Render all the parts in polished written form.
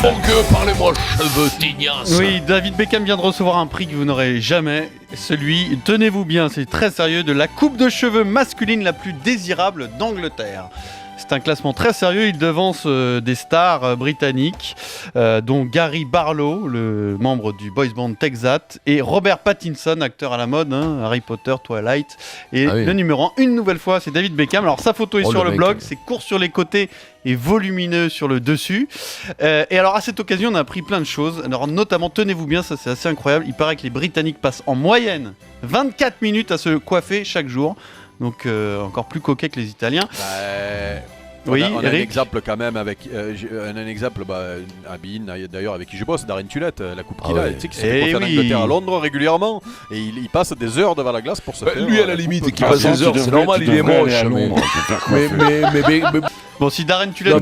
bon Dieu, parlez-moi cheveux tignasse. Oui, David Beckham vient de recevoir un prix que vous n'aurez jamais. Celui, tenez-vous bien, c'est très sérieux, de la coupe de cheveux masculine la plus désirable d'Angleterre. C'est un classement très sérieux, il devance des stars britanniques, dont Gary Barlow, le membre du boys band Texat, et Robert Pattinson, acteur à la mode, hein, Harry Potter, Twilight. Et le numéro 1, une nouvelle fois, c'est David Beckham. Alors sa photo est sur le blog, c'est court sur les côtés et volumineux sur le dessus. Et alors à cette occasion, on a appris plein de choses. Alors notamment, tenez-vous bien, ça c'est assez incroyable, il paraît que les Britanniques passent en moyenne 24 minutes à se coiffer chaque jour. Donc encore plus coquet que les Italiens. On a un exemple quand même avec un exemple Abine d'ailleurs avec qui je bosse, Darren Tulette, la coupe qu'il a, tu sais, qui se fait coiffer en Angleterre à Londres régulièrement et il passe des heures devant la glace pour se faire. Lui à la limite qui passe des heures, c'est normal, il est moche. Mais bon, si Darren Tulette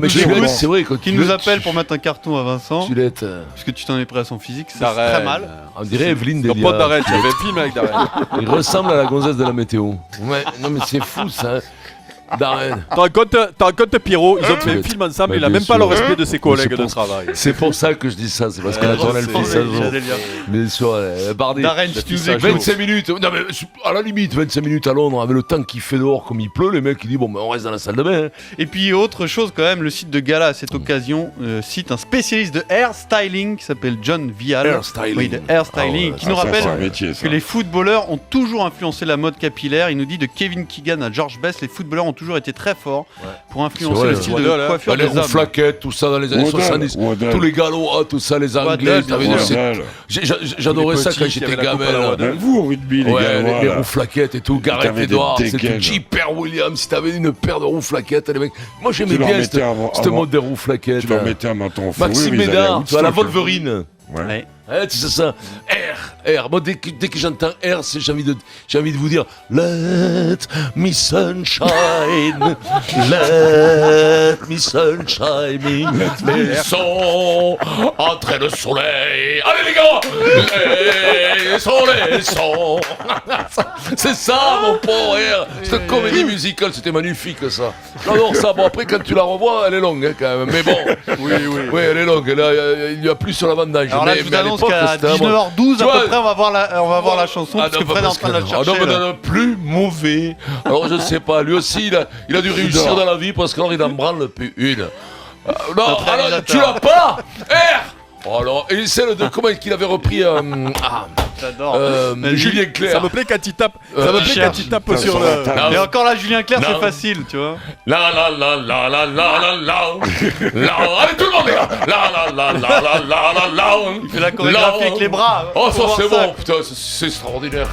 c'est vrai, qui nous appelle pour mettre un carton à Vincent, Tulette, puisque tu t'en es pris à son physique, c'est très mal. On dirait Evelyne Delia. Ton pote Darren, tu avais un film avec Darren. Il ressemble à la gonzesse de la météo. Ouais, non mais c'est fou ça. Darren. T'as un compte Pierrot, ils ont fait un film ensemble, il a même pas le respect de ses collègues de travail. C'est pour ça que je dis ça, c'est parce que la tournée elle fait ça. Bien sûr, Bardet. Darren, si tu nous écoutes. 25 minutes, non mais à la limite, 25 minutes à Londres, avec le temps qu'il fait dehors comme il pleut, les mecs ils disent bon ben on reste dans la salle de bain. Et puis autre chose quand même, le site de gala à cette occasion cite un spécialiste de hair styling qui s'appelle John Vial. Hair styling. Oui, de hair styling, qui nous rappelle que les footballeurs ont toujours influencé la mode capillaire. Il nous dit de Kevin Keegan à George Best, les footballeurs ont toujours été très forts pour influencer le style de coiffure des hommes. Les rouflaquettes, tout ça dans les années 70, tous les galops, tout ça, les Anglais. J'adorais ça quand j'étais gamin. Vous au rugby, les gars. Les rouflaquettes et tout, Gareth Edwards, c'était Jipper Williams, si t'avais une paire de rouflaquettes, les mecs. Moi j'aimais bien cette mode des rouflaquettes. Tu leur mettais un menton fou. Maxime Médard, tu vois, la Wolverine. Ouais. Tu sais ça, R. Moi, dès que j'entends R, j'ai envie de vous dire Let me sunshine, let me sunshine me. Laissons entrer le soleil. Allez les gars, laissons. C'est ça, mon pauvre R. Cette comédie musicale, c'était magnifique ça. J'adore ça. Bon, après, quand tu la revois, elle est longue hein, quand même. Mais bon, oui, elle est longue. Il n'y a plus sur la bandage. Alors là, je vous annonce qu'à 19h12 à peu près, on va voir la chanson parce que Fred est en train de la chercher. Non, mais non, plus mauvais. Alors je ne sais pas, lui aussi, il a dû réussir dans la vie parce qu'alors il en branle plus une. Non, alors, tu l'as pas R. Oh alors, et celle de comment est-ce qu'il avait repris J'adore. Julien Clerc. Ça me plaît quand il tape. Ça me plaît quand il tape sur le. Mais encore là, Julien Clerc, c'est facile, tu vois. La. Allez tout le monde, les gars. La. Il fait la chorégraphie avec les bras. Oh ça c'est bon, putain, c'est extraordinaire.